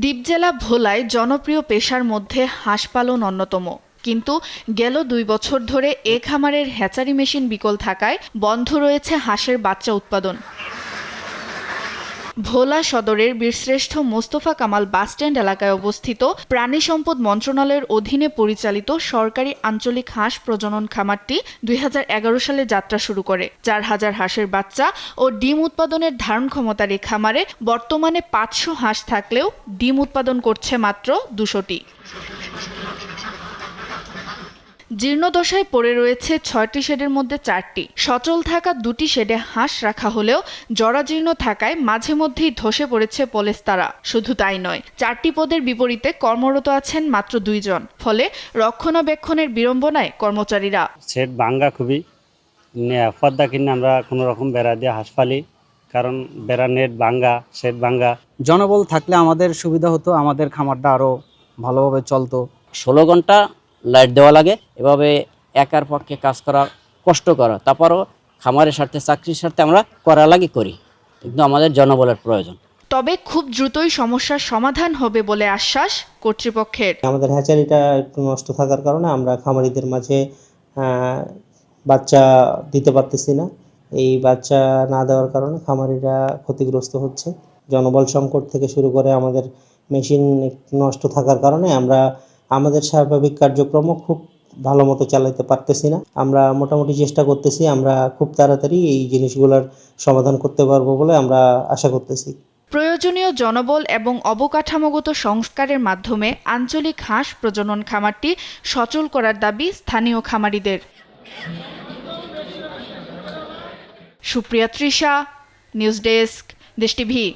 দ্বীপ জেলা ভোলায় জনপ্রিয় পেশার মধ্যে হাঁস পালন অন্যতম। কিন্তু গেল ২ বছর ধরে এ খামারের হ্যাচারি মেশিন বিকল থাকায় বন্ধ রয়েছে হাঁসের বাচ্চা উৎপাদন। ভোলা সদরের বীরশ্রেষ্ঠ মোস্তফা কামাল বাসস্ট্যান্ড এলাকায় অবস্থিত প্রাণী সম্পদ মন্ত্রণালয়ের অধীনে পরিচালিত সরকারি আঞ্চলিক হাঁস প্রজনন খামারটি ২০১১ সালে যাত্রা শুরু করে। ৪,০০০ হাঁসের বাচ্চা ও ডিম উৎপাদনের ধারণ ক্ষমতার এই খামারে বর্তমানে ৫০০ হাঁস থাকলেও ডিম উৎপাদন করছে মাত্র ২০০টি। জীর্ণদশায় পড়ে রয়েছে ৬টি শেডের মধ্যে ৪টি। সচল থাকা ২টি শেডে হাঁস রাখা হলেও জরাজীর্ণ থাকায় মাঝে মধ্যেই ধসে পড়েছে পলেস্তারা। শুধু তাই নয়, ৪টি পদের বিপরীতে কর্মরত আছেন মাত্র ২ জন। ফলে রক্ষণাবেক্ষণের বিড়ম্বনায় কর্মচারীরা। শেড ভাঙ্গা খুবই, পর্দা কিনে আমরা কোনো রকম বেড়া দিয়ে হাঁস পালি, কারণ বেড়া নেট ভাঙ্গা, শেড ভাঙ্গা। জনবল থাকলে আমাদের সুবিধা হতো, আমাদের খামারটা আরও ভালোভাবে চলতো। 16 ঘন্টা লাইট দেওয়া লাগে, এভাবে একার পক্ষে কাজ করা কষ্টকর। তারপরও খামারের স্বার্থে, চাকরির স্বার্থে আমরা করি, কিন্তু আমাদের জনবলের প্রয়োজন। তবে খুব দ্রুতই সমস্যার সমাধান হবে বলে আশ্বাস কর্তৃপক্ষের। আমাদের হ্যাচারিটা একটু নষ্ট থাকার কারণে আমরা খামারিদের মাঝে বাচ্চা দিতে পারতেছি না। এই বাচ্চা না দেওয়ার কারণে খামারিরা ক্ষতিগ্রস্ত হচ্ছে। জনবল সংকট থেকে শুরু করে আমাদের মেশিন নষ্ট থাকার কারণে আমরা আমাদের স্বাভাবিক কার্যক্রমও খুব ভালো মতো চালাতে পারতেছি না। আমরা মোটামুটি চেষ্টা করতেছি, আমরা খুব তাড়াতাড়ি এই জিনিসগুলোর সমাধান করতে পারবো বলে আমরা আশা করতেছি। প্রয়োজনীয় জনবল এবং অবকাঠামোগত সংস্কারের মাধ্যমে আঞ্চলিক হাঁস প্রজনন খামারটি সচল করার দাবি স্থানীয় খামারিদের। সুপ্রিয়া তৃষা, নিউজ ডেস্ক, দেশ টিভি।